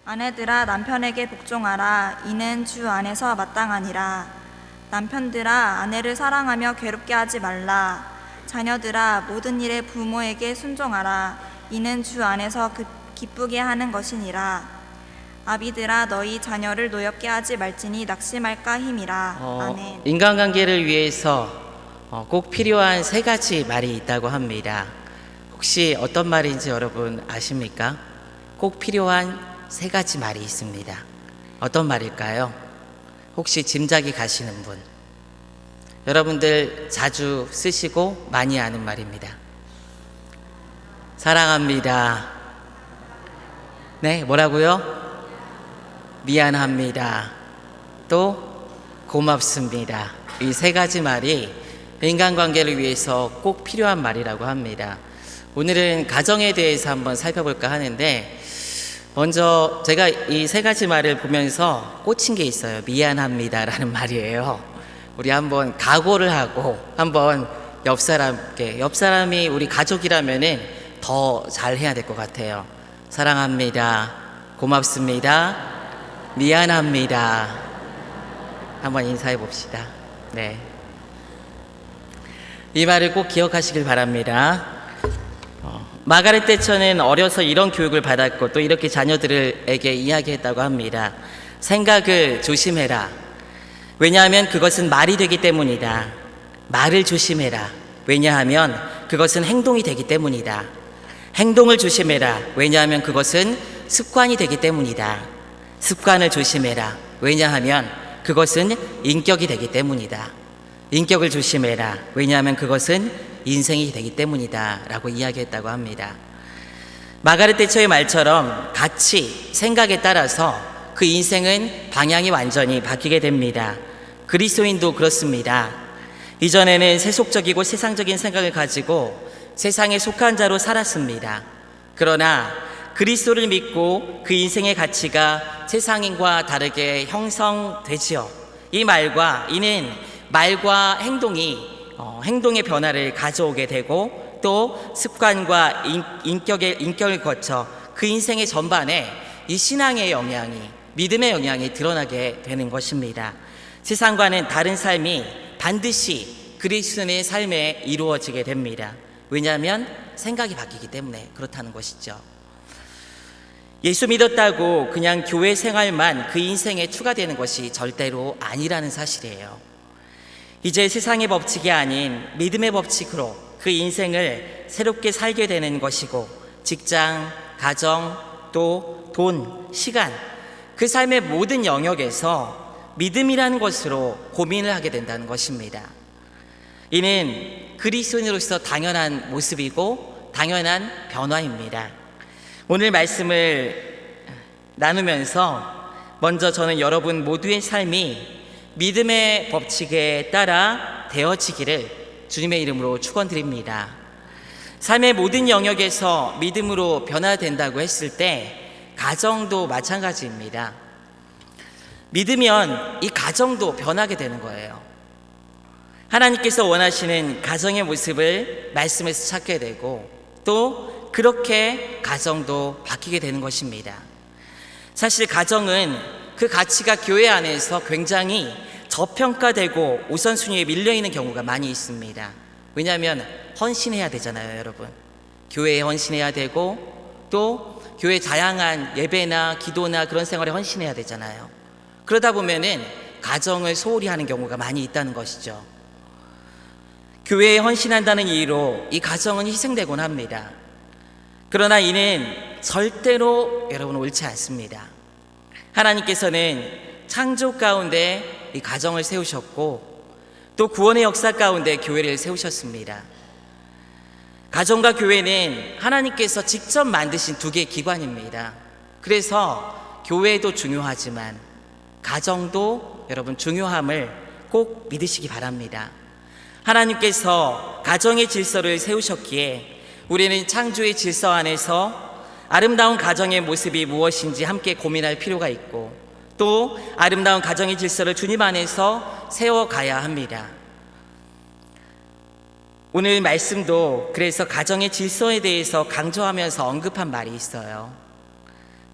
아내들아 남편에게 복종하라. 이는 주 안에서 마땅하니라. 남편들아 아내를 사랑하며 괴롭게 하지 말라. 자녀들아 모든 일에 부모에게 순종하라. 이는 주 안에서 기쁘게 하는 것이니라. 아비들아 너희 자녀를 노엽게 하지 말지니 낙심할까 힘이라. 아멘. 인간관계를 위해서 꼭 필요한 세 가지 말이 있다고 합니다. 혹시 어떤 말인지 여러분 아십니까? 꼭 필요한 세 가지 말이 있습니다. 어떤 말일까요? 혹시 짐작이 가시는 분? 여러분들 자주 쓰시고 많이 아는 말입니다. 사랑합니다. 네, 뭐라고요? 미안합니다. 또 고맙습니다. 이 세 가지 말이 인간관계를 위해서 꼭 필요한 말이라고 합니다. 오늘은 가정에 대해서 한번 살펴볼까 하는데, 먼저 제가 이 세 가지 말을 보면서 꽂힌 게 있어요. 미안합니다라는 말이에요. 우리 한번 각오를 하고 한번 옆 사람이 우리 가족이라면은 더 잘해야 될 것 같아요. 사랑합니다. 고맙습니다. 미안합니다. 한번 인사해 봅시다. 네. 이 말을 꼭 기억하시길 바랍니다. 마가렛 대처는 어려서 이런 교육을 받았고 또 이렇게 자녀들에게 이야기했다고 합니다. 생각을 조심해라. 왜냐하면 그것은 말이 되기 때문이다. 말을 조심해라. 왜냐하면 그것은 행동이 되기 때문이다. 행동을 조심해라. 왜냐하면 그것은 습관이 되기 때문이다. 습관을 조심해라. 왜냐하면 그것은 인격이 되기 때문이다. 인격을 조심해라. 왜냐하면 그것은 인생이 되기 때문이다 라고 이야기했다고 합니다. 마가렛 대처의 말처럼 가치, 생각에 따라서 그 인생은 방향이 완전히 바뀌게 됩니다. 그리스도인도 그렇습니다. 이전에는 세속적이고 세상적인 생각을 가지고 세상에 속한 자로 살았습니다. 그러나 그리스도를 믿고 그 인생의 가치가 세상인과 다르게 형성되지요. 이는 말과 행동의 변화를 가져오게 되고 또 습관과 인격을 거쳐 그 인생의 전반에 이 신앙의 영향이, 믿음의 영향이 드러나게 되는 것입니다. 세상과는 다른 삶이 반드시 그리스도인의 삶에 이루어지게 됩니다. 왜냐하면 생각이 바뀌기 때문에 그렇다는 것이죠. 예수 믿었다고 그냥 교회 생활만 그 인생에 추가되는 것이 절대로 아니라는 사실이에요. 이제 세상의 법칙이 아닌 믿음의 법칙으로 그 인생을 새롭게 살게 되는 것이고, 직장, 가정, 또 돈, 시간, 그 삶의 모든 영역에서 믿음이라는 것으로 고민을 하게 된다는 것입니다. 이는 그리스도인으로서 당연한 모습이고 당연한 변화입니다. 오늘 말씀을 나누면서 먼저 저는 여러분 모두의 삶이 믿음의 법칙에 따라 되어지기를 주님의 이름으로 축원드립니다. 삶의 모든 영역에서 믿음으로 변화된다고 했을 때 가정도 마찬가지입니다. 믿으면 이 가정도 변하게 되는 거예요. 하나님께서 원하시는 가정의 모습을 말씀에서 찾게 되고 또 그렇게 가정도 바뀌게 되는 것입니다. 사실 가정은 그 가치가 교회 안에서 굉장히 저평가되고 우선순위에 밀려있는 경우가 많이 있습니다. 왜냐하면 헌신해야 되잖아요, 여러분. 교회에 헌신해야 되고 또 교회 다양한 예배나 기도나 그런 생활에 헌신해야 되잖아요. 그러다 보면은 가정을 소홀히 하는 경우가 많이 있다는 것이죠. 교회에 헌신한다는 이유로 이 가정은 희생되곤 합니다. 그러나 이는 절대로 여러분 옳지 않습니다. 하나님께서는 창조 가운데 이 가정을 세우셨고 또 구원의 역사 가운데 교회를 세우셨습니다. 가정과 교회는 하나님께서 직접 만드신 두 개의 기관입니다. 그래서 교회도 중요하지만 가정도 여러분 중요함을 꼭 믿으시기 바랍니다. 하나님께서 가정의 질서를 세우셨기에 우리는 창조의 질서 안에서 아름다운 가정의 모습이 무엇인지 함께 고민할 필요가 있고 또 아름다운 가정의 질서를 주님 안에서 세워가야 합니다. 오늘 말씀도 그래서 가정의 질서에 대해서 강조하면서 언급한 말이 있어요.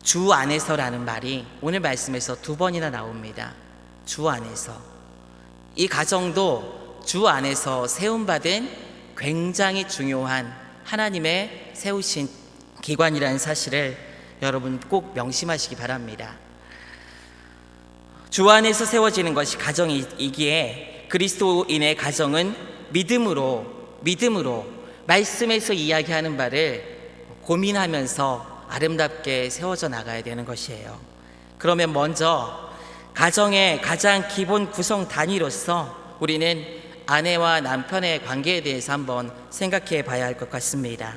주 안에서라는 말이 오늘 말씀에서 2번이나 나옵니다. 주 안에서. 이 가정도 주 안에서 세움받은 굉장히 중요한 하나님의 세우신 기관이라는 사실을 여러분 꼭 명심하시기 바랍니다. 주 안에서 세워지는 것이 가정이기에 그리스도인의 가정은 믿음으로 말씀에서 이야기하는 바를 고민하면서 아름답게 세워져 나가야 되는 것이에요. 그러면 먼저 가정의 가장 기본 구성 단위로서 우리는 아내와 남편의 관계에 대해서 한번 생각해 봐야 할 것 같습니다.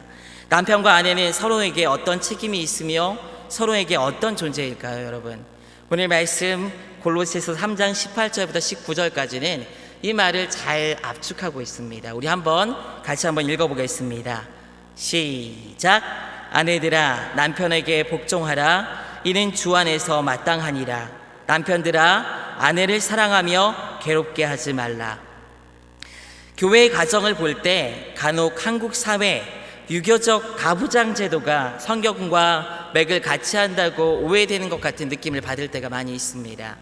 남편과 아내는 서로에게 어떤 책임이 있으며 서로에게 어떤 존재일까요, 여러분? 오늘 말씀 골로새서 3장 18절부터 19절까지는 이 말을 잘 압축하고 있습니다. 우리 같이 한번 읽어보겠습니다. 시작. 아내들아 남편에게 복종하라. 이는 주 안에서 마땅하니라. 남편들아 아내를 사랑하며 괴롭게 하지 말라. 교회의 가정을 볼 때 간혹 한국 사회 유교적 가부장 제도가 성경과 맥을 같이 한다고 오해되는 것 같은 느낌을 받을 때가 많이 있습니다.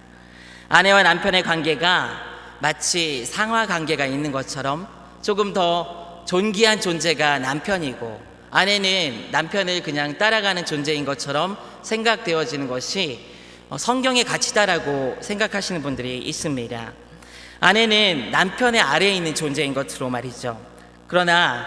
아내와 남편의 관계가 마치 상하 관계가 있는 것처럼 조금 더 존귀한 존재가 남편이고 아내는 남편을 그냥 따라가는 존재인 것처럼 생각되어지는 것이 성경의 가치다라고 생각하시는 분들이 있습니다. 아내는 남편의 아래에 있는 존재인 것으로 말이죠. 그러나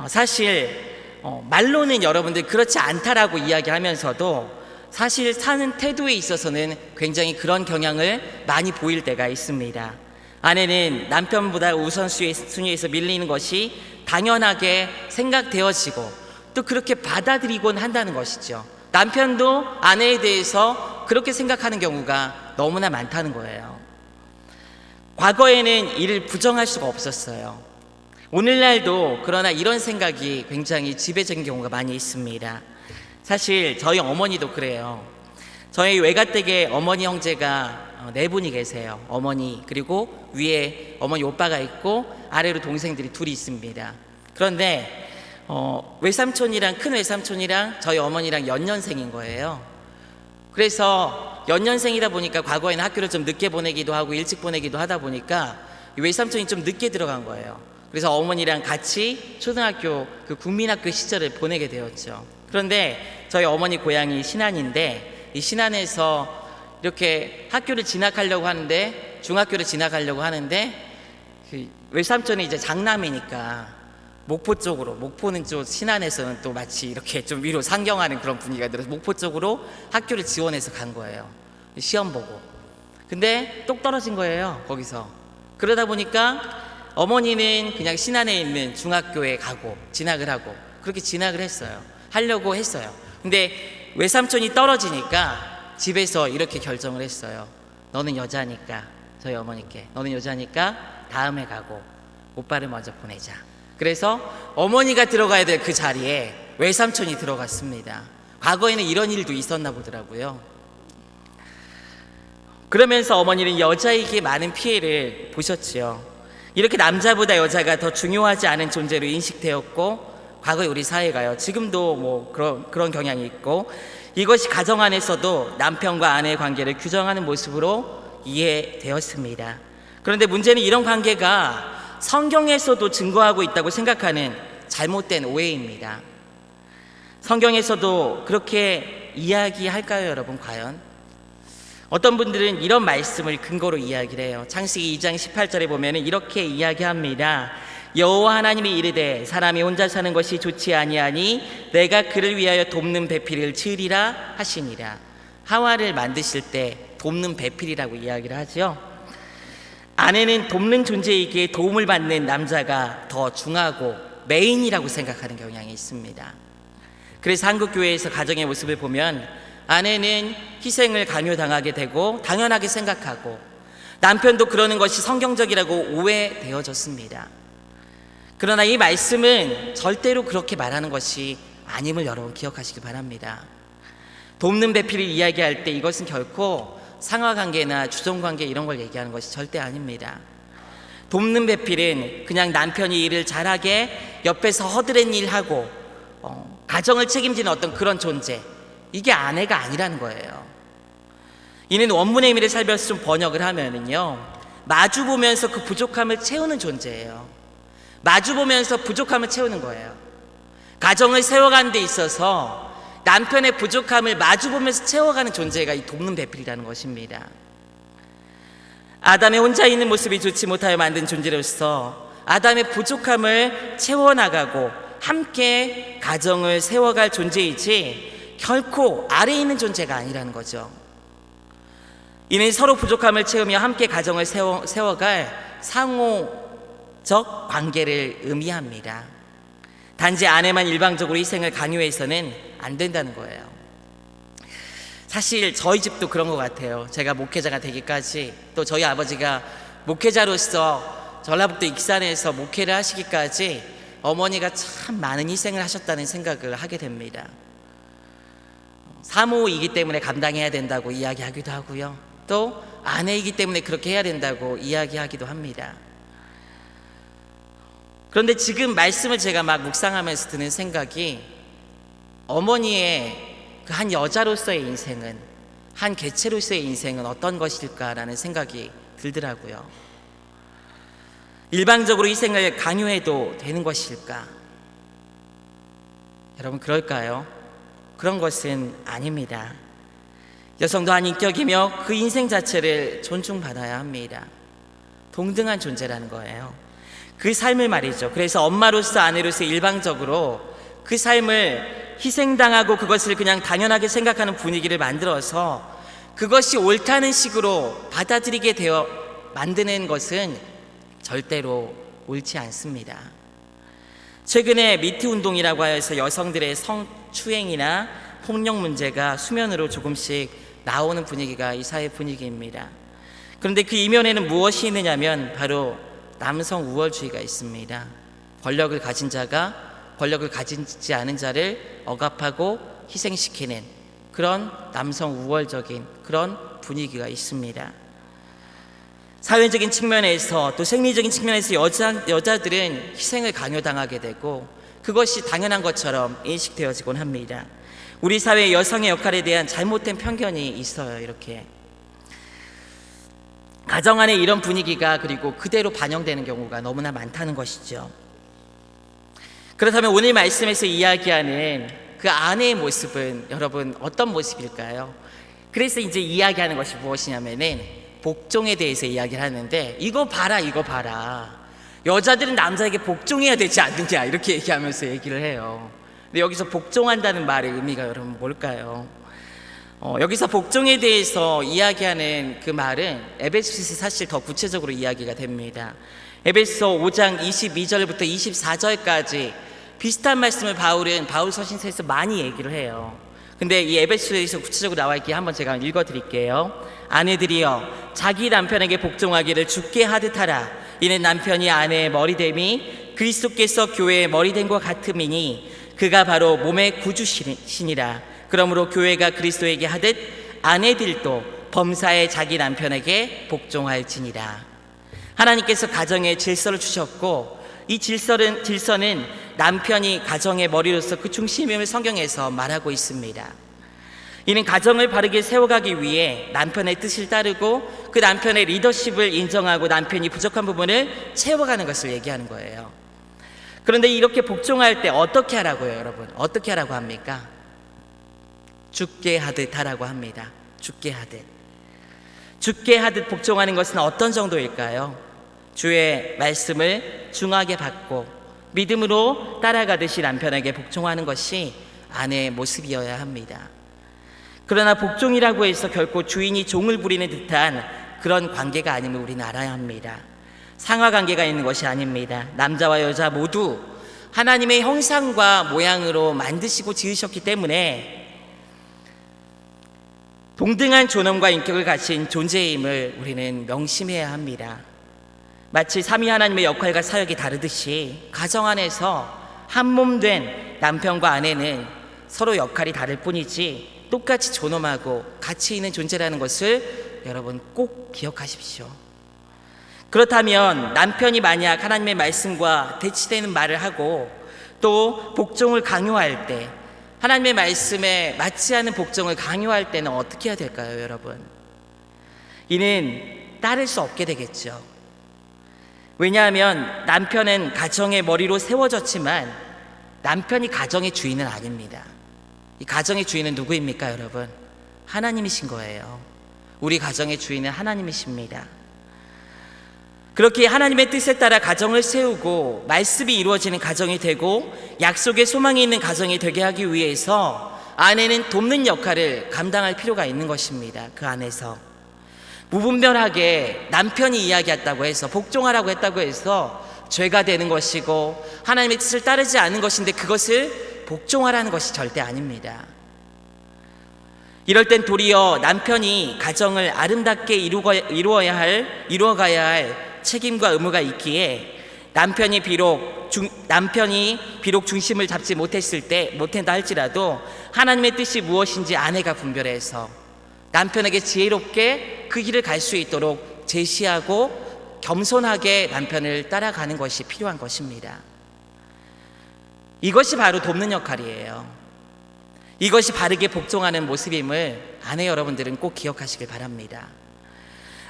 사실 말로는 여러분들 그렇지 않다라고 이야기하면서도 사실 사는 태도에 있어서는 굉장히 그런 경향을 많이 보일 때가 있습니다. 아내는 남편보다 우선순위에서 밀리는 것이 당연하게 생각되어지고 또 그렇게 받아들이곤 한다는 것이죠. 남편도 아내에 대해서 그렇게 생각하는 경우가 너무나 많다는 거예요. 과거에는 이를 부정할 수가 없었어요. 오늘날도 그러나 이런 생각이 굉장히 지배적인 경우가 많이 있습니다. 사실 저희 어머니도 그래요. 저희 외가댁에 어머니 형제가 4분이 계세요. 어머니 그리고 위에 어머니 오빠가 있고 아래로 동생들이 2이 있습니다. 그런데 외삼촌이랑 큰 외삼촌이랑 저희 어머니랑 연년생인 거예요. 그래서 연년생이다 보니까 과거에는 학교를 좀 늦게 보내기도 하고 일찍 보내기도 하다 보니까 외삼촌이 좀 늦게 들어간 거예요. 그래서 어머니랑 같이 초등학교 그 국민학교 시절을 보내게 되었죠. 그런데 저희 어머니 고향이 신안인데 이 신안에서 이렇게 학교를 진학하려고 하는데 중학교를 진학하려고 하는데 그 외삼촌이 이제 장남이니까 목포 쪽으로, 목포는 좀 신안에서는 또 마치 이렇게 좀 위로 상경하는 그런 분위기가 들어서 목포 쪽으로 학교를 지원해서 간 거예요. 시험 보고. 근데 똑 떨어진 거예요, 거기서. 그러다 보니까 어머니는 그냥 신안에 있는 중학교에 가고 진학을 하고 그렇게 진학을 하려고 했어요. 근데 외삼촌이 떨어지니까 집에서 이렇게 결정을 했어요. 너는 여자니까, 저희 어머니께 너는 여자니까 다음에 가고 오빠를 먼저 보내자. 그래서 어머니가 들어가야 될 그 자리에 외삼촌이 들어갔습니다. 과거에는 이런 일도 있었나 보더라고요. 그러면서 어머니는 여자에게 많은 피해를 보셨지요. 이렇게 남자보다 여자가 더 중요하지 않은 존재로 인식되었고 과거에 우리 사회가요 지금도 뭐 그런 경향이 있고 이것이 가정 안에서도 남편과 아내의 관계를 규정하는 모습으로 이해되었습니다. 그런데 문제는 이런 관계가 성경에서도 증거하고 있다고 생각하는 잘못된 오해입니다. 성경에서도 그렇게 이야기할까요, 여러분? 과연? 어떤 분들은 이런 말씀을 근거로 이야기를 해요. 창세기 2장 18절에 보면 이렇게 이야기합니다. 여호와 하나님이 이르되 사람이 혼자 사는 것이 좋지 아니하니 내가 그를 위하여 돕는 배필을 지으리라 하시니라. 하와를 만드실 때 돕는 배필이라고 이야기를 하죠. 아내는 돕는 존재이기에 도움을 받는 남자가 더 중하고 메인이라고 생각하는 경향이 있습니다. 그래서 한국교회에서 가정의 모습을 보면 아내는 희생을 강요당하게 되고 당연하게 생각하고 남편도 그러는 것이 성경적이라고 오해되어졌습니다. 그러나 이 말씀은 절대로 그렇게 말하는 것이 아님을 여러분 기억하시기 바랍니다. 돕는 배필을 이야기할 때 이것은 결코 상하관계나 주종관계 이런 걸 얘기하는 것이 절대 아닙니다. 돕는 배필은 그냥 남편이 일을 잘하게 옆에서 허드렛 일하고 가정을 책임지는 어떤 그런 존재, 이게 아내가 아니라는 거예요. 이는 원문의 의미를 살펴서 좀 번역을 하면은요, 마주보면서 그 부족함을 채우는 존재예요. 마주보면서 부족함을 채우는 거예요. 가정을 세워가는 데 있어서 남편의 부족함을 마주보면서 채워가는 존재가 이 돕는 배필이라는 것입니다. 아담의 혼자 있는 모습이 좋지 못하여 만든 존재로서 아담의 부족함을 채워나가고 함께 가정을 세워갈 존재이지 결코 아래에 있는 존재가 아니라는 거죠. 이는 서로 부족함을 채우며 함께 가정을 세워갈 상호적 관계를 의미합니다. 단지 아내만 일방적으로 희생을 강요해서는 안 된다는 거예요. 사실 저희 집도 그런 것 같아요. 제가 목회자가 되기까지, 또 저희 아버지가 목회자로서 전라북도 익산에서 목회를 하시기까지 어머니가 참 많은 희생을 하셨다는 생각을 하게 됩니다. 사모이기 때문에 감당해야 된다고 이야기하기도 하고요, 또 아내이기 때문에 그렇게 해야 된다고 이야기하기도 합니다. 그런데 지금 말씀을 제가 막 묵상하면서 드는 생각이, 어머니의 그 한 여자로서의 인생은, 한 개체로서의 인생은 어떤 것일까라는 생각이 들더라고요. 일방적으로 희생을 강요해도 되는 것일까? 여러분, 그럴까요? 그런 것은 아닙니다. 여성도 한 인격이며 그 인생 자체를 존중받아야 합니다. 동등한 존재라는 거예요. 그 삶을 말이죠. 그래서 엄마로서, 아내로서 일방적으로 그 삶을 희생당하고 그것을 그냥 당연하게 생각하는 분위기를 만들어서 그것이 옳다는 식으로 받아들이게 되어 만드는 것은 절대로 옳지 않습니다. 최근에 미투 운동이라고 하여서 여성들의 성추행이나 폭력 문제가 수면으로 조금씩 나오는 분위기가 이 사회 분위기입니다. 그런데 그 이면에는 무엇이 있느냐면 바로 남성 우월주의가 있습니다. 권력을 가진 자가 권력을 가지지 않은 자를 억압하고 희생시키는 그런 남성 우월적인 그런 분위기가 있습니다. 사회적인 측면에서, 또 생리적인 측면에서 여자들은 희생을 강요당하게 되고 그것이 당연한 것처럼 인식되어지곤 합니다. 우리 사회의 여성의 역할에 대한 잘못된 편견이 있어요. 이렇게 가정 안에 이런 분위기가 그리고 그대로 반영되는 경우가 너무나 많다는 것이죠. 그렇다면 오늘 말씀에서 이야기하는 그 아내의 모습은 여러분 어떤 모습일까요? 그래서 이제 이야기하는 것이 무엇이냐면은 복종에 대해서 이야기를 하는데, 이거 봐라, 이거 봐라, 여자들은 남자에게 복종해야 되지 않느냐, 이렇게 얘기하면서 얘기를 해요. 근데 여기서 복종한다는 말의 의미가 여러분 뭘까요? 여기서 복종에 대해서 이야기하는 그 말은 에베소서에서 사실 더 구체적으로 이야기가 됩니다. 에베소 5장 22절부터 24절까지 비슷한 말씀을 바울 서신서에서 많이 얘기를 해요. 근데 이 에베소에서 구체적으로 나와 있기에 한번 제가 읽어 드릴게요. 아내들이여, 자기 남편에게 복종하기를 주께 하듯 하라. 이는 남편이 아내의 머리됨이 그리스도께서 교회의 머리됨과 같음이니 그가 바로 몸의 구주시니라. 그러므로 교회가 그리스도에게 하듯 아내들도 범사에 자기 남편에게 복종할지니라. 하나님께서 가정에 질서를 주셨고, 이 질서는 남편이 가정의 머리로서 그 중심임을 성경에서 말하고 있습니다. 이는 가정을 바르게 세워가기 위해 남편의 뜻을 따르고 그 남편의 리더십을 인정하고 남편이 부족한 부분을 채워가는 것을 얘기하는 거예요. 그런데 이렇게 복종할 때 어떻게 하라고요, 여러분? 어떻게 하라고 합니까? 죽게 하듯 하라고 합니다. 죽게 하듯. 죽게 하듯 복종하는 것은 어떤 정도일까요? 주의 말씀을 중하게 받고 믿음으로 따라가듯이 남편에게 복종하는 것이 아내의 모습이어야 합니다. 그러나 복종이라고 해서 결코 주인이 종을 부리는 듯한 그런 관계가 아님을 우리는 알아야 합니다. 상하관계가 있는 것이 아닙니다. 남자와 여자 모두 하나님의 형상과 모양으로 만드시고 지으셨기 때문에 동등한 존엄과 인격을 가진 존재임을 우리는 명심해야 합니다. 마치 삼위 하나님의 역할과 사역이 다르듯이 가정 안에서 한 몸 된 남편과 아내는 서로 역할이 다를 뿐이지 똑같이 존엄하고 가치 있는 존재라는 것을 여러분 꼭 기억하십시오. 그렇다면 남편이 만약 하나님의 말씀과 대치되는 말을 하고 또 복종을 강요할 때 하나님의 말씀에 맞지 않은 복종을 강요할 때는 어떻게 해야 될까요, 여러분? 이는 따를 수 없게 되겠죠. 왜냐하면 남편은 가정의 머리로 세워졌지만 남편이 가정의 주인은 아닙니다. 이 가정의 주인은 누구입니까, 여러분? 하나님이신 거예요. 우리 가정의 주인은 하나님이십니다. 그렇게 하나님의 뜻에 따라 가정을 세우고 말씀이 이루어지는 가정이 되고 약속의 소망이 있는 가정이 되게 하기 위해서 아내는 돕는 역할을 감당할 필요가 있는 것입니다. 그 안에서 무분별하게 남편이 이야기했다고 해서 복종하라고 했다고 해서 죄가 되는 것이고 하나님의 뜻을 따르지 않은 것인데 그것을 복종하라는 것이 절대 아닙니다. 이럴 땐 도리어 남편이 가정을 아름답게 이루어가야 할 책임과 의무가 있기에 남편이 비록 중심을 잡지 못했다 할지라도 하나님의 뜻이 무엇인지 아내가 분별해서 남편에게 지혜롭게 그 길을 갈 수 있도록 제시하고 겸손하게 남편을 따라가는 것이 필요한 것입니다. 이것이 바로 돕는 역할이에요. 이것이 바르게 복종하는 모습임을 아내 여러분들은 꼭 기억하시길 바랍니다.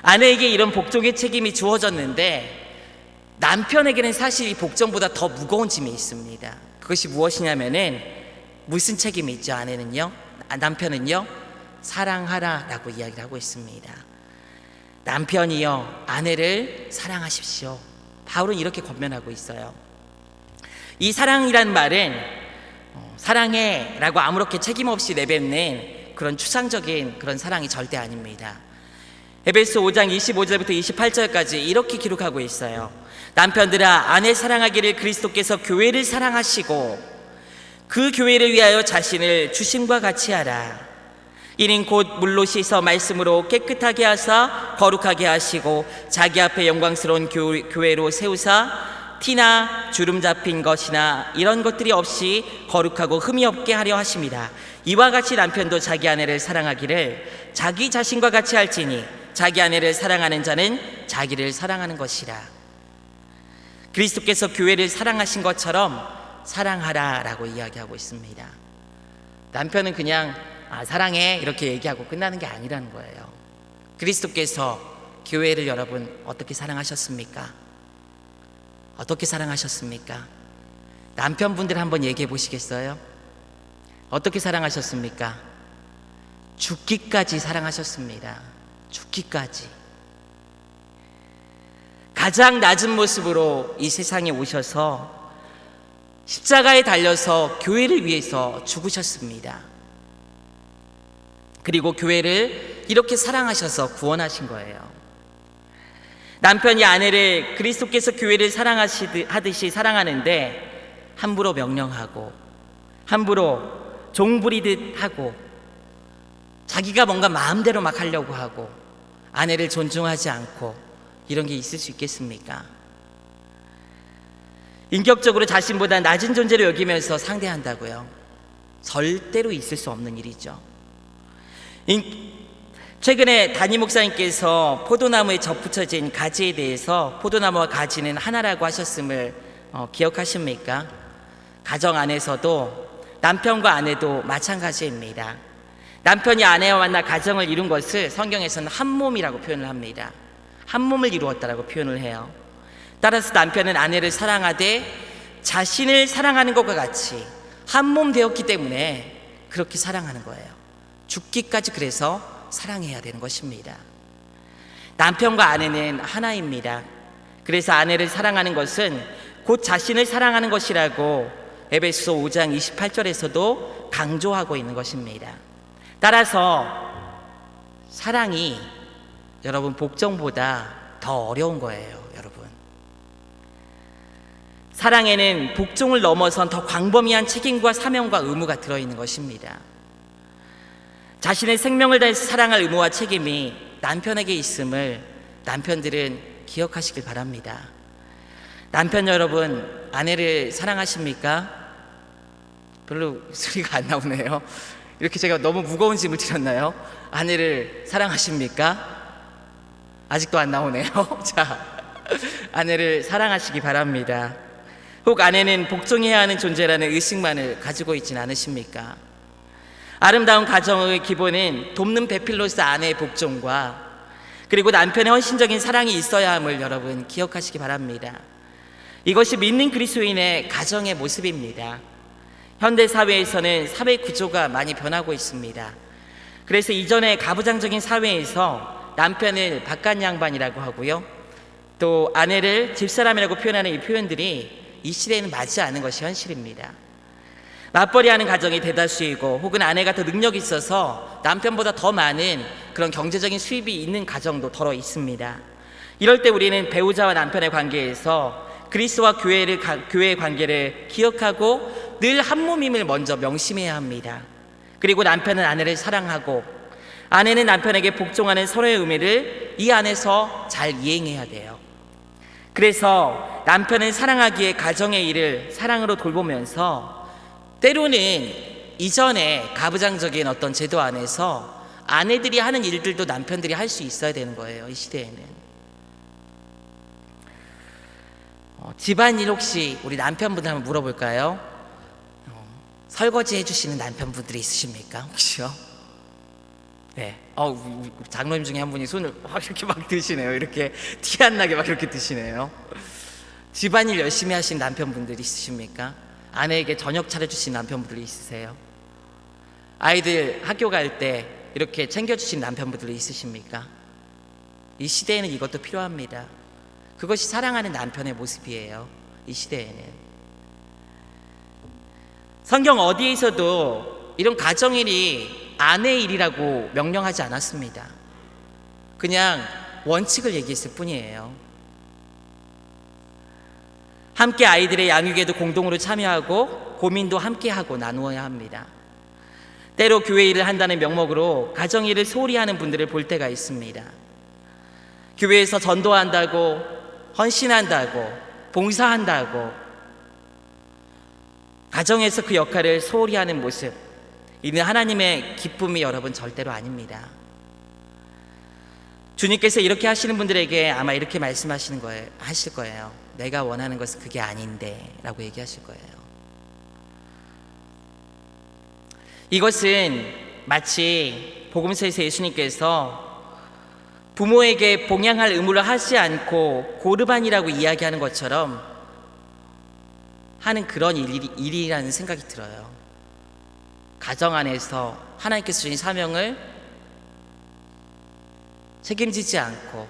아내에게 이런 복종의 책임이 주어졌는데 남편에게는 사실 이 복종보다 더 무거운 짐이 있습니다. 그것이 무엇이냐면은 무슨 책임이 있죠? 남편은요 사랑하라라고 이야기를 하고 있습니다. 남편이요 아내를 사랑하십시오. 바울은 이렇게 권면하고 있어요. 이 사랑이란 말은 사랑해 라고 아무렇게 책임 없이 내뱉는 그런 추상적인 그런 사랑이 절대 아닙니다. 에베소 5장 25절부터 28절까지 이렇게 기록하고 있어요. 남편들아 아내 사랑하기를 그리스도께서 교회를 사랑하시고 그 교회를 위하여 자신을 주심과 같이 하라. 이는 곧 물로 씻어 말씀으로 깨끗하게 하사 거룩하게 하시고 자기 앞에 영광스러운 교회로 세우사 티나 주름 잡힌 것이나 이런 것들이 없이 거룩하고 흠이 없게 하려 하심이라. 이와 같이 남편도 자기 아내를 사랑하기를 자기 자신과 같이 할지니 자기 아내를 사랑하는 자는 자기를 사랑하는 것이라. 그리스도께서 교회를 사랑하신 것처럼 사랑하라 라고 이야기하고 있습니다. 남편은 그냥 사랑해 이렇게 얘기하고 끝나는 게 아니라는 거예요. 그리스도께서 교회를 여러분 어떻게 사랑하셨습니까? 어떻게 사랑하셨습니까? 남편분들 한번 얘기해 보시겠어요? 어떻게 사랑하셨습니까? 죽기까지 사랑하셨습니다. 죽기까지. 가장 낮은 모습으로 이 세상에 오셔서 십자가에 달려서 교회를 위해서 죽으셨습니다. 그리고 교회를 이렇게 사랑하셔서 구원하신 거예요. 남편이 아내를 그리스도께서 교회를 사랑하듯이 사랑하는데 함부로 명령하고 함부로 종부리듯 하고 자기가 뭔가 마음대로 막 하려고 하고 아내를 존중하지 않고 이런 게 있을 수 있겠습니까? 인격적으로 자신보다 낮은 존재로 여기면서 상대한다고요? 절대로 있을 수 없는 일이죠. 최근에 담임 목사님께서 포도나무에 접붙여진 가지에 대해서 포도나무와 가지는 하나라고 하셨음을 기억하십니까? 가정 안에서도 남편과 아내도 마찬가지입니다. 남편이 아내와 만나 가정을 이룬 것을 성경에서는 한 몸이라고 표현을 합니다. 한 몸을 이루었다라고 표현을 해요. 따라서 남편은 아내를 사랑하되 자신을 사랑하는 것과 같이 한 몸 되었기 때문에 그렇게 사랑하는 거예요. 죽기까지 그래서 사랑해야 되는 것입니다. 남편과 아내는 하나입니다. 그래서 아내를 사랑하는 것은 곧 자신을 사랑하는 것이라고 에베소 5장 28절에서도 강조하고 있는 것입니다. 따라서 사랑이 여러분 복종보다 더 어려운 거예요, 여러분. 사랑에는 복종을 넘어선 더 광범위한 책임과 사명과 의무가 들어있는 것입니다. 자신의 생명을 다해서 사랑할 의무와 책임이 남편에게 있음을 남편들은 기억하시길 바랍니다. 남편 여러분, 아내를 사랑하십니까? 별로 소리가 안 나오네요. 이렇게 제가 너무 무거운 짐을 드렸나요? 아내를 사랑하십니까? 아직도 안 나오네요. 자, 아내를 사랑하시기 바랍니다. 혹 아내는 복종해야 하는 존재라는 의식만을 가지고 있진 않으십니까? 아름다운 가정의 기본은 돕는 배필로서 아내의 복종과 그리고 남편의 헌신적인 사랑이 있어야 함을 여러분 기억하시기 바랍니다. 이것이 믿는 그리스도인의 가정의 모습입니다. 현대 사회에서는 사회 구조가 많이 변하고 있습니다. 그래서 이전에 가부장적인 사회에서 남편을 바깥 양반이라고 하고요, 또 아내를 집사람이라고 표현하는 이 표현들이 이 시대에는 맞지 않은 것이 현실입니다. 맞벌이하는 가정이 대다수이고 혹은 아내가 더 능력이 있어서 남편보다 더 많은 그런 경제적인 수입이 있는 가정도 더러 있습니다. 이럴 때 우리는 배우자와 남편의 관계에서 그리스도와 교회의 관계를 기억하고 늘 한 몸임을 먼저 명심해야 합니다. 그리고 남편은 아내를 사랑하고 아내는 남편에게 복종하는 서로의 의미를 이 안에서 잘 이행해야 돼요. 그래서 남편은 사랑하기에 가정의 일을 사랑으로 돌보면서 때로는 이전에 가부장적인 어떤 제도 안에서 아내들이 하는 일들도 남편들이 할 수 있어야 되는 거예요. 이 시대에는. 집안일 혹시 우리 남편분들 한번 물어볼까요? 설거지 해주시는 남편분들이 있으십니까? 혹시요? 네. 장로님 중에 한 분이 손을 이렇게 막 드시네요. 이렇게 티 안 나게 막 이렇게 드시네요. 집안일 열심히 하신 남편분들이 있으십니까? 아내에게 저녁 차려주신 남편분들이 있으세요? 아이들 학교 갈 때 이렇게 챙겨주신 남편분들이 있으십니까? 이 시대에는 이것도 필요합니다. 그것이 사랑하는 남편의 모습이에요. 이 시대에는. 성경 어디에서도 이런 가정일이 아내의 일이라고 명령하지 않았습니다. 그냥 원칙을 얘기했을 뿐이에요. 함께 아이들의 양육에도 공동으로 참여하고 고민도 함께하고 나누어야 합니다. 때로 교회 일을 한다는 명목으로 가정 일을 소홀히 하는 분들을 볼 때가 있습니다. 교회에서 전도한다고, 헌신한다고, 봉사한다고 가정에서 그 역할을 소홀히 하는 모습, 이는 하나님의 기쁨이 여러분 절대로 아닙니다. 주님께서 이렇게 하시는 분들에게 아마 이렇게 말씀하시는 거예요. 하실 거예요. 내가 원하는 것은 그게 아닌데 라고 얘기하실 거예요. 이것은 마치 복음서에서 예수님께서 부모에게 봉양할 의무를 하지 않고 고르반이라고 이야기하는 것처럼 하는 그런 일이라는 생각이 들어요. 가정 안에서 하나님께서 주신 사명을 책임지지 않고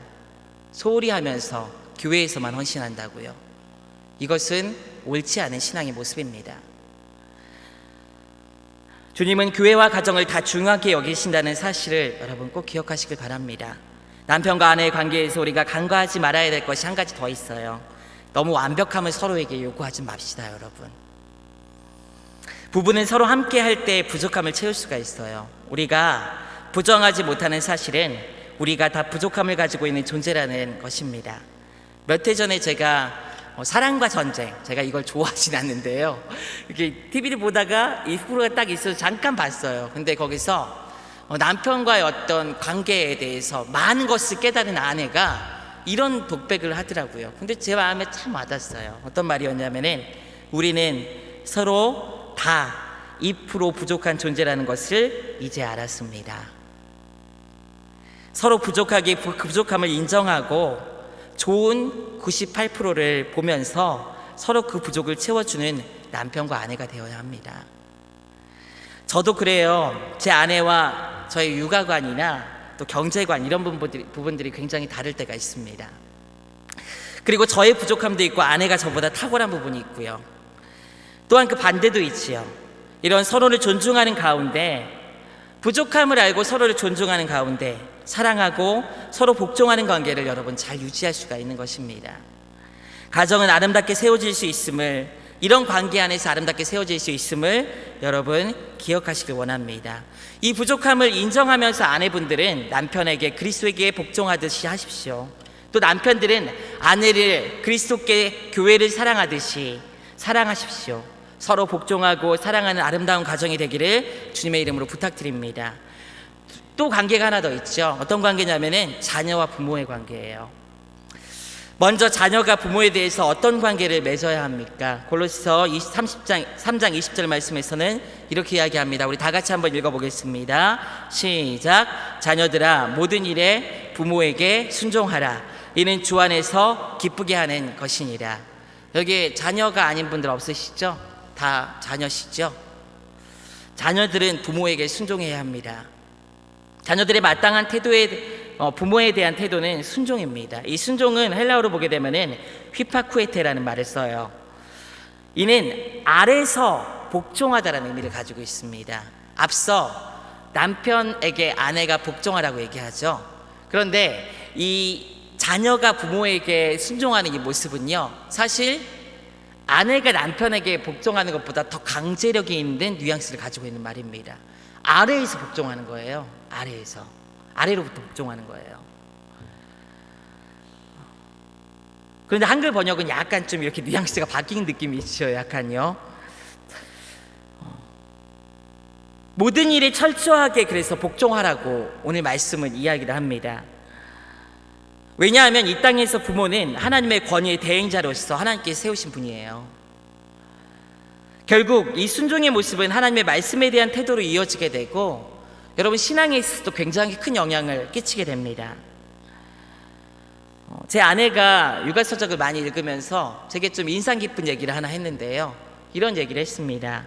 소홀히 하면서 교회에서만 헌신한다고요. 이것은 옳지 않은 신앙의 모습입니다. 주님은 교회와 가정을 다 중요하게 여기신다는 사실을 여러분 꼭 기억하시길 바랍니다. 남편과 아내의 관계에서 우리가 간과하지 말아야 될 것이 한 가지 더 있어요. 너무 완벽함을 서로에게 요구하지 맙시다, 여러분. 부부는 서로 함께 할 때 부족함을 채울 수가 있어요. 우리가 부정하지 못하는 사실은 우리가 다 부족함을 가지고 있는 존재라는 것입니다. 몇 해 전에 제가 사랑과 전쟁, 제가 이걸 좋아하진 않는데요, 이렇게 TV를 보다가 이 프로가 딱 있어서 잠깐 봤어요. 근데 거기서 남편과의 어떤 관계에 대해서 많은 것을 깨달은 아내가 이런 독백을 하더라고요. 근데 제 마음에 참 와닿았어요. 어떤 말이었냐면은 우리는 서로 다 2% 부족한 존재라는 것을 이제 알았습니다. 서로 부족하게 그 부족함을 인정하고 좋은 98%를 보면서 서로 그 부족을 채워주는 남편과 아내가 되어야 합니다. 저도 그래요. 제 아내와 저의 육아관이나 또 경제관 이런 부분들이 굉장히 다를 때가 있습니다. 그리고 저의 부족함도 있고 아내가 저보다 탁월한 부분이 있고요. 또한 그 반대도 있지요. 이런 서로를 존중하는 가운데, 부족함을 알고 서로를 존중하는 가운데 사랑하고 서로 복종하는 관계를 여러분 잘 유지할 수가 있는 것입니다. 가정은 아름답게 세워질 수 있음을, 이런 관계 안에서 아름답게 세워질 수 있음을 여러분 기억하시길 원합니다. 이 부족함을 인정하면서 아내분들은 남편에게 그리스도에게 복종하듯이 하십시오. 또 남편들은 아내를 그리스도께 교회를 사랑하듯이 사랑하십시오. 서로 복종하고 사랑하는 아름다운 가정이 되기를 주님의 이름으로 부탁드립니다. 또 관계가 하나 더 있죠. 어떤 관계냐면은 자녀와 부모의 관계예요. 먼저 자녀가 부모에 대해서 어떤 관계를 맺어야 합니까? 골로새서 3장 20절 말씀에서는 이렇게 이야기합니다. 우리 다 같이 한번 읽어보겠습니다. 시작. 자녀들아 모든 일에 부모에게 순종하라. 이는 주 안에서 기쁘게 하는 것이니라. 여기 자녀가 아닌 분들 없으시죠? 다 자녀시죠? 자녀들은 부모에게 순종해야 합니다. 자녀들의 마땅한 부모에 대한 태도는 순종입니다. 이 순종은 헬라어로 보게 되면은 휘파쿠에테라는 말을 써요. 이는 아래서 복종하다라는 의미를 가지고 있습니다. 앞서 남편에게 아내가 복종하라고 얘기하죠. 그런데 이 자녀가 부모에게 순종하는 이 모습은요, 사실 아내가 남편에게 복종하는 것보다 더 강제력이 있는 뉘앙스를 가지고 있는 말입니다. 아래에서 복종하는 거예요. 아래로부터 복종하는 거예요. 그런데 한글 번역은 약간 좀 이렇게 뉘앙스가 바뀐 느낌이 있죠. 약간요. 모든 일에 철저하게 그래서 복종하라고 오늘 말씀은 이야기를 합니다. 왜냐하면 이 땅에서 부모는 하나님의 권위의 대행자로서 하나님께 세우신 분이에요. 결국 이 순종의 모습은 하나님의 말씀에 대한 태도로 이어지게 되고 여러분 신앙에 있어서도 굉장히 큰 영향을 끼치게 됩니다. 제 아내가 육아서적을 많이 읽으면서 제게 좀 인상 깊은 얘기를 하나 했는데요. 이런 얘기를 했습니다.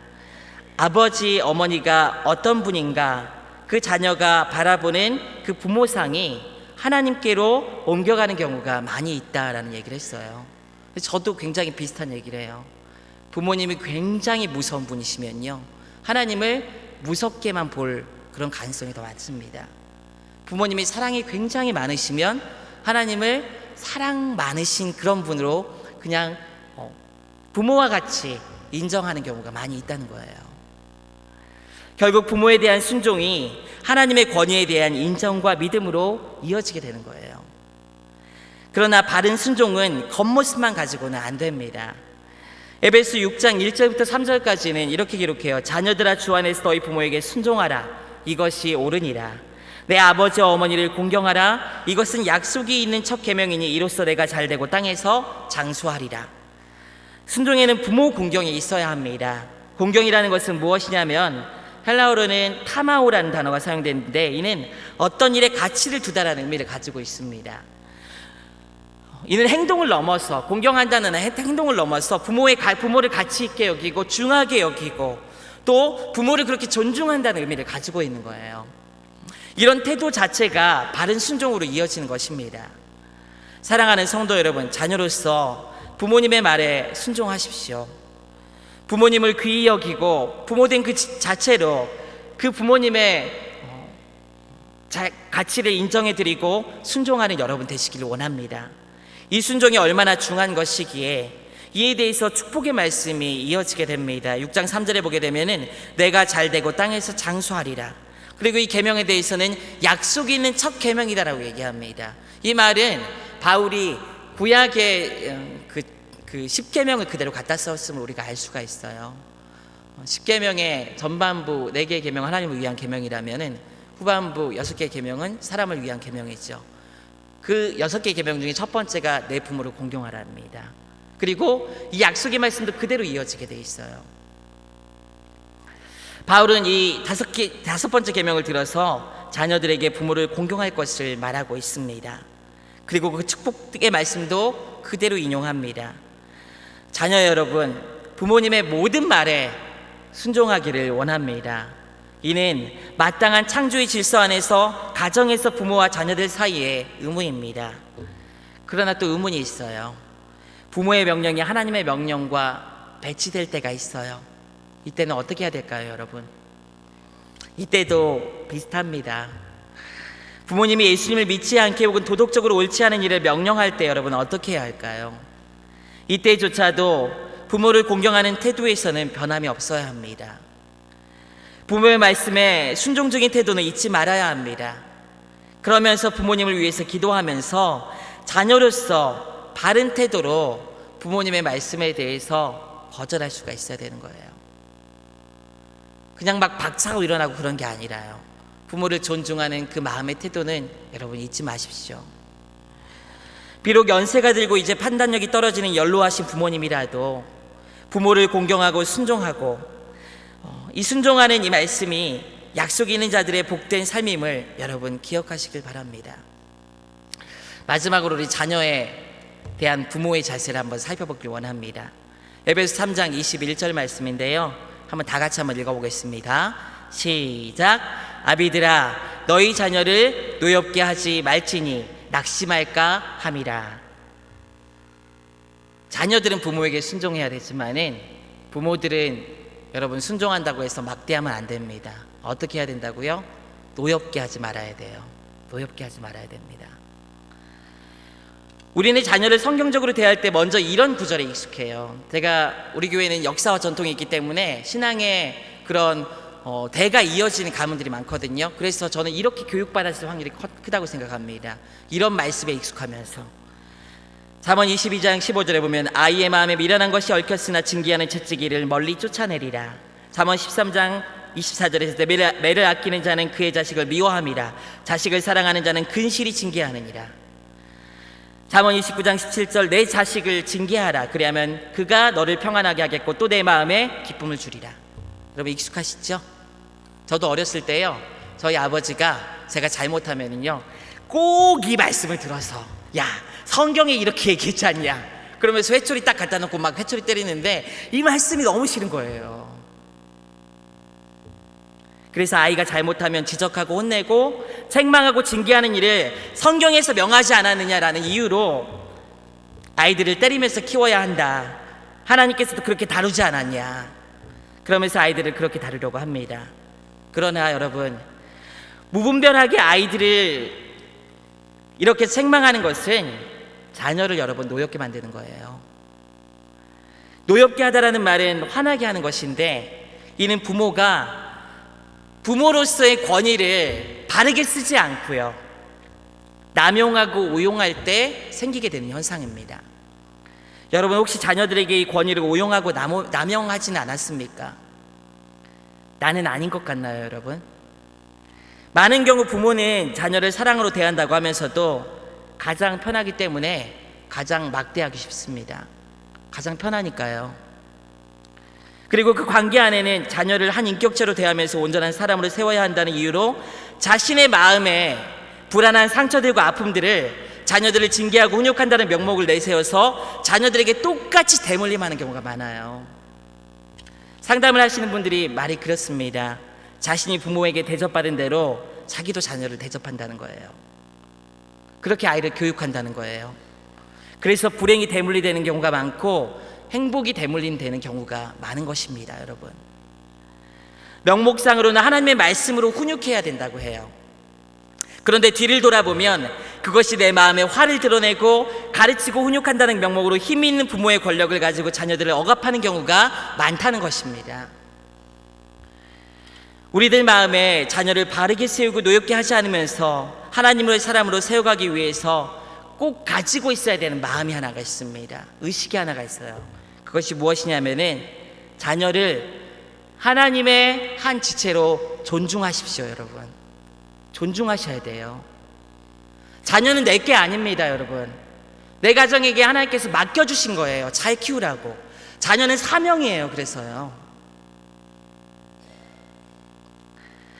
아버지, 어머니가 어떤 분인가 그 자녀가 바라보는 그 부모상이 하나님께로 옮겨가는 경우가 많이 있다라는 얘기를 했어요. 저도 굉장히 비슷한 얘기를 해요. 부모님이 굉장히 무서운 분이시면요, 하나님을 무섭게만 볼 그런 가능성이 더 많습니다. 부모님이 사랑이 굉장히 많으시면 하나님을 사랑 많으신 그런 분으로 그냥 부모와 같이 인정하는 경우가 많이 있다는 거예요. 결국 부모에 대한 순종이 하나님의 권위에 대한 인정과 믿음으로 이어지게 되는 거예요. 그러나 바른 순종은 겉모습만 가지고는 안 됩니다. 에베소 6장 1절부터 3절까지는 이렇게 기록해요. 자녀들아 주 안에서 너희 부모에게 순종하라. 이것이 옳으니라. 내 아버지 어머니를 공경하라. 이것은 약속이 있는 첫 계명이니 이로써 내가 잘되고 땅에서 장수하리라. 순종에는 부모 공경이 있어야 합니다. 공경이라는 것은 무엇이냐면 헬라어로는 타마오라는 단어가 사용되는데 이는 어떤 일에 가치를 두다라는 의미를 가지고 있습니다. 이는 행동을 넘어서, 공경한다는 행동을 넘어서 부모를 가치 있게 여기고 중하게 여기고 또 부모를 그렇게 존중한다는 의미를 가지고 있는 거예요. 이런 태도 자체가 바른 순종으로 이어지는 것입니다. 사랑하는 성도 여러분, 자녀로서 부모님의 말에 순종하십시오. 부모님을 귀히 여기고 부모된 그 자체로 그 부모님의 가치를 인정해드리고 순종하는 여러분 되시기를 원합니다. 이 순종이 얼마나 중요한 것이기에 이에 대해서 축복의 말씀이 이어지게 됩니다. 6장 3절에 보게 되면은 내가 잘되고 땅에서 장수하리라. 그리고 이 계명에 대해서는 약속이 있는 첫 계명이다라고 얘기합니다. 이 말은 바울이 구약의 그 10계명을 그대로 갖다 썼음을 우리가 알 수가 있어요. 10계명의 전반부 4개의 계명은 하나님을 위한 계명이라면은 후반부 6개의 계명은 사람을 위한 계명이죠. 그 6개의 계명 중에 첫 번째가 내 부모를 공경하라입니다. 그리고 이 약속의 말씀도 그대로 이어지게 돼 있어요. 바울은 이 5번째 계명을 들어서 자녀들에게 부모를 공경할 것을 말하고 있습니다. 그리고 그 축복의 말씀도 그대로 인용합니다. 자녀 여러분, 부모님의 모든 말에 순종하기를 원합니다. 이는 마땅한 창조의 질서 안에서 가정에서 부모와 자녀들 사이의 의무입니다. 그러나 또 의문이 있어요. 부모의 명령이 하나님의 명령과 배치될 때가 있어요. 이때는 어떻게 해야 될까요, 여러분? 이때도 비슷합니다. 부모님이 예수님을 믿지 않게 혹은 도덕적으로 옳지 않은 일을 명령할 때 여러분 어떻게 해야 할까요? 이때조차도 부모를 공경하는 태도에서는 변함이 없어야 합니다. 부모의 말씀에 순종적인 태도는 잊지 말아야 합니다. 그러면서 부모님을 위해서 기도하면서 자녀로서 바른 태도로 부모님의 말씀에 대해서 거절할 수가 있어야 되는 거예요. 그냥 막 박차고 일어나고 그런 게 아니라요. 부모를 존중하는 그 마음의 태도는 여러분 잊지 마십시오. 비록 연세가 들고 이제 판단력이 떨어지는 연로하신 부모님이라도 부모를 공경하고 순종하고 이 순종하는 이 말씀이 약속이 있는 자들의 복된 삶임을 여러분 기억하시길 바랍니다. 마지막으로 우리 자녀에 대한 부모의 자세를 한번 살펴보길 원합니다. 에베소 3장 21절 말씀인데요, 한번 다 같이 한번 읽어보겠습니다. 시작. 아비들아 너희 자녀를 노엽게 하지 말지니 낙심할까 함이라. 자녀들은 부모에게 순종해야 되지만은 부모들은 여러분 순종한다고 해서 막대하면 안 됩니다. 어떻게 해야 된다고요? 노엽게 하지 말아야 돼요. 노엽게 하지 말아야 됩니다. 우리는 자녀를 성경적으로 대할 때 먼저 이런 구절에 익숙해요. 제가 우리 교회는 역사와 전통이 있기 때문에 신앙의 그런 대가 이어지는 가문들이 많거든요. 그래서 저는 이렇게 교육받았을 확률이 크다고 생각합니다. 이런 말씀에 익숙하면서 잠언 22장 15절에 보면 아이의 마음에 미련한 것이 얽혔으나 징계하는 채찍이를 멀리 쫓아내리라. 잠언 13장 24절에서 매를 아끼는 자는 그의 자식을 미워함이라. 자식을 사랑하는 자는 근실히 징계하느니라. 잠언 29장 17절 내 자식을 징계하라. 그리하면 그가 너를 평안하게 하겠고 또 내 마음에 기쁨을 주리라. 여러분 익숙하시죠? 저도 어렸을 때요, 저희 아버지가 제가 잘못하면은요 꼭 이 말씀을 들어서 야 성경에 이렇게 얘기했지 않냐 그러면서 회초리 딱 갖다 놓고 막 회초리 때리는데 이 말씀이 너무 싫은 거예요. 그래서 아이가 잘못하면 지적하고 혼내고 책망하고 징계하는 일을 성경에서 명하지 않았느냐라는 이유로 아이들을 때리면서 키워야 한다, 하나님께서도 그렇게 다루지 않았냐 그러면서 아이들을 그렇게 다루려고 합니다. 그러나 여러분 무분별하게 아이들을 이렇게 책망하는 것은 자녀를 여러분 노엽게 만드는 거예요. 노엽게 하다라는 말은 화나게 하는 것인데 이는 부모가 부모로서의 권위를 바르게 쓰지 않고요 남용하고 우용할 때 생기게 되는 현상입니다. 여러분 혹시 자녀들에게 이 권위를 오용하고 남용하지는 않았습니까? 나는 아닌 것 같나요 여러분? 많은 경우 부모는 자녀를 사랑으로 대한다고 하면서도 가장 편하기 때문에 가장 막대하기 쉽습니다. 가장 편하니까요. 그리고 그 관계 안에는 자녀를 한 인격체로 대하면서 온전한 사람으로 세워야 한다는 이유로 자신의 마음에 불안한 상처들과 아픔들을 자녀들을 징계하고 훈육한다는 명목을 내세워서 자녀들에게 똑같이 대물림하는 경우가 많아요. 상담을 하시는 분들이 말이 그렇습니다. 자신이 부모에게 대접받은 대로 자기도 자녀를 대접한다는 거예요. 그렇게 아이를 교육한다는 거예요. 그래서 불행이 대물리되는 경우가 많고 행복이 대물림되는 경우가 많은 것입니다. 여러분 명목상으로는 하나님의 말씀으로 훈육해야 된다고 해요. 그런데 뒤를 돌아보면 그것이 내 마음에 화를 드러내고 가르치고 훈육한다는 명목으로 힘이 있는 부모의 권력을 가지고 자녀들을 억압하는 경우가 많다는 것입니다. 우리들 마음에 자녀를 바르게 세우고 노엽게 하지 않으면서 하나님의 사람으로 세워가기 위해서 꼭 가지고 있어야 되는 마음이 하나가 있습니다. 의식이 하나가 있어요. 그것이 무엇이냐면은 자녀를 하나님의 한 지체로 존중하십시오. 여러분 존중하셔야 돼요. 자녀는 내게 아닙니다. 여러분 내 가정에게 하나님께서 맡겨주신 거예요. 잘 키우라고. 자녀는 사명이에요. 그래서요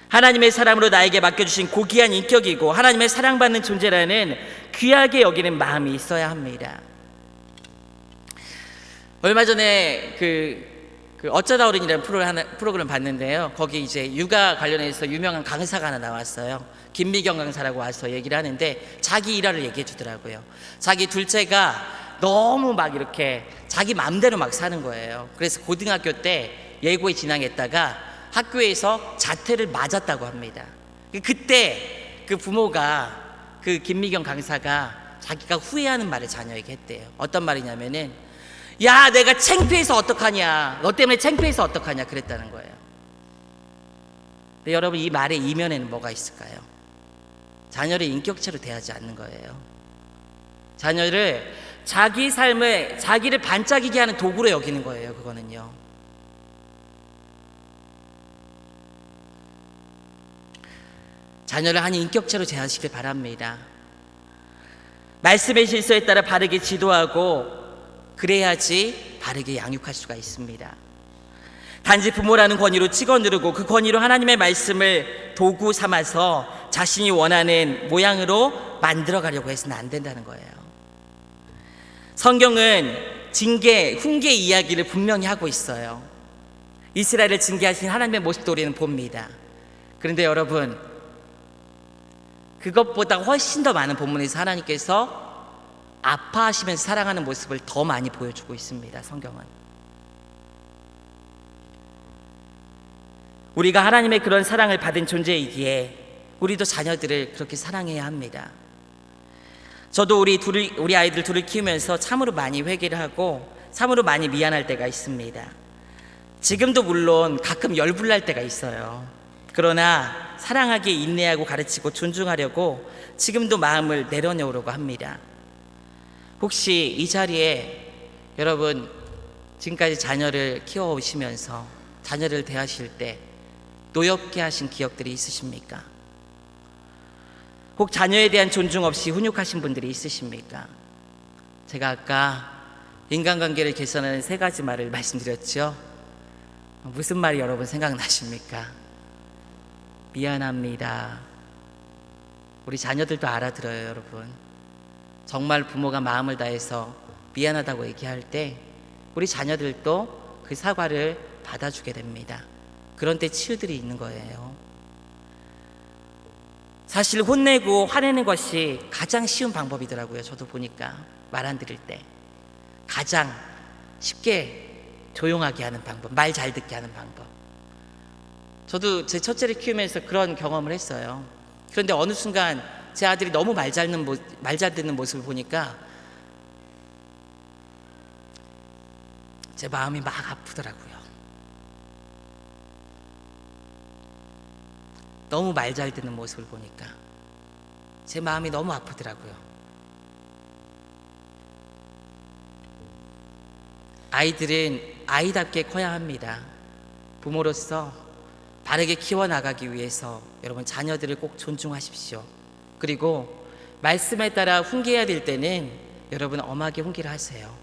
하나님의 사람으로 나에게 맡겨주신 고귀한 인격이고 하나님의 사랑받는 존재라는 귀하게 여기는 마음이 있어야 합니다. 얼마 전에 그 어쩌다 어른이라는 프로그램 봤는데요. 거기 이제 육아 관련해서 유명한 강사가 하나 나왔어요. 김미경 강사라고 와서 얘기를 하는데 자기 일화를 얘기해 주더라고요. 자기 둘째가 너무 막 이렇게 자기 마음대로 막 사는 거예요. 그래서 고등학교 때 예고에 진학했다가 학교에서 자퇴를 맞았다고 합니다. 그때 그 부모가 그 김미경 강사가 자기가 후회하는 말을 자녀에게 했대요. 어떤 말이냐면은 야 내가 창피해서 어떡하냐, 너 때문에 창피해서 어떡하냐 그랬다는 거예요. 근데 여러분 이 말의 이면에는 뭐가 있을까요? 자녀를 인격체로 대하지 않는 거예요. 자녀를 자기 삶을 자기를 반짝이게 하는 도구로 여기는 거예요. 그거는요 자녀를 한 인격체로 대하시길 바랍니다. 말씀의 질서에 따라 바르게 지도하고 그래야지 바르게 양육할 수가 있습니다. 단지 부모라는 권위로 찍어 누르고 그 권위로 하나님의 말씀을 도구 삼아서 자신이 원하는 모양으로 만들어 가려고 해서는 안 된다는 거예요. 성경은 징계, 훈계 이야기를 분명히 하고 있어요. 이스라엘을 징계하신 하나님의 모습도 우리는 봅니다. 그런데 여러분, 그것보다 훨씬 더 많은 본문에서 하나님께서 아파하시면서 사랑하는 모습을 더 많이 보여주고 있습니다. 성경은. 우리가 하나님의 그런 사랑을 받은 존재이기에 우리도 자녀들을 그렇게 사랑해야 합니다. 저도 우리 아이들 둘을 키우면서 참으로 많이 회개를 하고 참으로 많이 미안할 때가 있습니다. 지금도 물론 가끔 열불날 때가 있어요. 그러나 사랑하기에 인내하고 가르치고 존중하려고 지금도 마음을 내려놓으려고 합니다. 혹시 이 자리에 여러분 지금까지 자녀를 키워오시면서 자녀를 대하실 때 노엽게 하신 기억들이 있으십니까? 혹 자녀에 대한 존중 없이 훈육하신 분들이 있으십니까? 제가 아까 인간관계를 개선하는 3가지 말을 말씀드렸죠. 무슨 말이 여러분 생각나십니까? 미안합니다. 우리 자녀들도 알아들어요, 여러분. 정말 부모가 마음을 다해서 미안하다고 얘기할 때 우리 자녀들도 그 사과를 받아주게 됩니다. 그런 때 치유들이 있는 거예요. 사실 혼내고 화내는 것이 가장 쉬운 방법이더라고요. 저도 보니까 말 안 들을 때 가장 쉽게 조용하게 하는 방법, 말 잘 듣게 하는 방법. 저도 제 첫째를 키우면서 그런 경험을 했어요. 그런데 어느 순간 제 아들이 너무 말 잘 듣는 모습을 보니까 제 마음이 막 아프더라고요. 너무 말 잘 듣는 모습을 보니까 제 마음이 너무 아프더라고요. 아이들은 아이답게 커야 합니다. 부모로서 바르게 키워나가기 위해서 여러분 자녀들을 꼭 존중하십시오. 그리고 말씀에 따라 훈계해야 될 때는 여러분 엄하게 훈계를 하세요.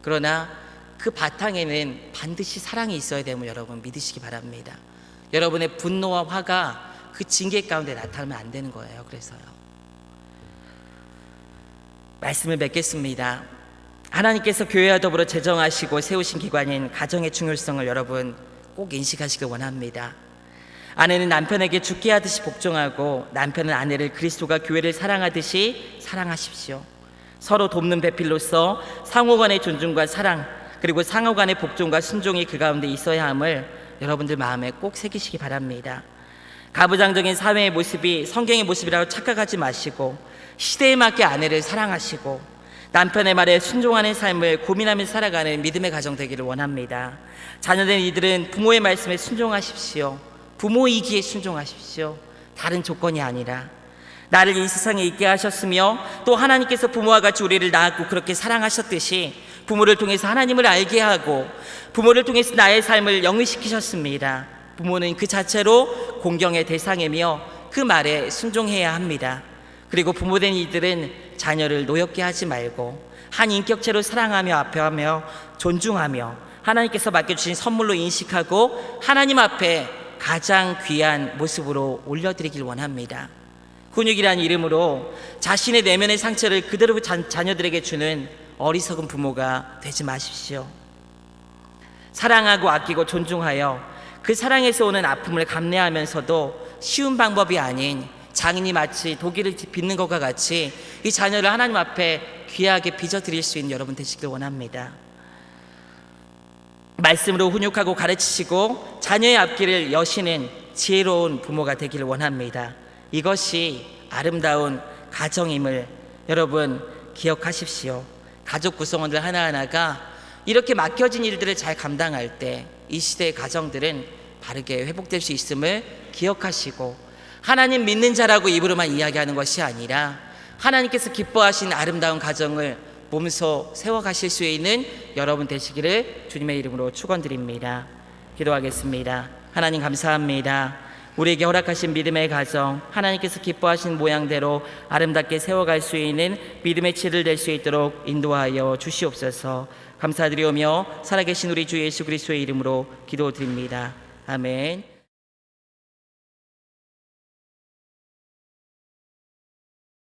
그러나 그 바탕에는 반드시 사랑이 있어야 됨을 여러분 믿으시기 바랍니다. 여러분의 분노와 화가 그 징계 가운데 나타나면 안 되는 거예요. 그래서요. 말씀을 맺겠습니다. 하나님께서 교회와 더불어 제정하시고 세우신 기관인 가정의 중요성을 여러분 꼭 인식하시길 원합니다. 아내는 남편에게 죽게 하듯이 복종하고 남편은 아내를 그리스도가 교회를 사랑하듯이 사랑하십시오. 서로 돕는 배필로서 상호간의 존중과 사랑 그리고 상호간의 복종과 순종이 그 가운데 있어야 함을 여러분들 마음에 꼭 새기시기 바랍니다. 가부장적인 사회의 모습이 성경의 모습이라고 착각하지 마시고 시대에 맞게 아내를 사랑하시고 남편의 말에 순종하는 삶을 고민하면서 살아가는 믿음의 가정 되기를 원합니다. 자녀된 이들은 부모의 말씀에 순종하십시오. 부모이기에 순종하십시오. 다른 조건이 아니라 나를 이 세상에 있게 하셨으며 또 하나님께서 부모와 같이 우리를 낳았고 그렇게 사랑하셨듯이 부모를 통해서 하나님을 알게 하고 부모를 통해서 나의 삶을 영위시키셨습니다. 부모는 그 자체로 공경의 대상이며 그 말에 순종해야 합니다. 그리고 부모된 이들은 자녀를 노엽게 하지 말고 한 인격체로 사랑하며 아껴하며 존중하며 하나님께서 맡겨주신 선물로 인식하고 하나님 앞에 가장 귀한 모습으로 올려드리길 원합니다. 훈육이라는 이름으로 자신의 내면의 상처를 그대로 자녀들에게 주는 어리석은 부모가 되지 마십시오. 사랑하고 아끼고 존중하여 그 사랑에서 오는 아픔을 감내하면서도 쉬운 방법이 아닌 장인이 마치 도기를 빚는 것과 같이 이 자녀를 하나님 앞에 귀하게 빚어드릴 수 있는 여러분 되시길 원합니다. 말씀으로 훈육하고 가르치시고 자녀의 앞길을 여시는 지혜로운 부모가 되기를 원합니다. 이것이 아름다운 가정임을 여러분 기억하십시오. 가족 구성원들 하나하나가 이렇게 맡겨진 일들을 잘 감당할 때 이 시대의 가정들은 바르게 회복될 수 있음을 기억하시고 하나님 믿는 자라고 입으로만 이야기하는 것이 아니라 하나님께서 기뻐하신 아름다운 가정을 몸소 세워가실 수 있는 여러분 되시기를 주님의 이름으로 축원드립니다. 기도하겠습니다. 하나님 감사합니다. 우리에게 허락하신 믿음의 가정, 하나님께서 기뻐하신 모양대로 아름답게 세워갈 수 있는 믿음의 치를 낼 수 있도록 인도하여 주시옵소서. 감사드리오며 살아계신 우리 주 예수 그리스도의 이름으로 기도드립니다. 아멘.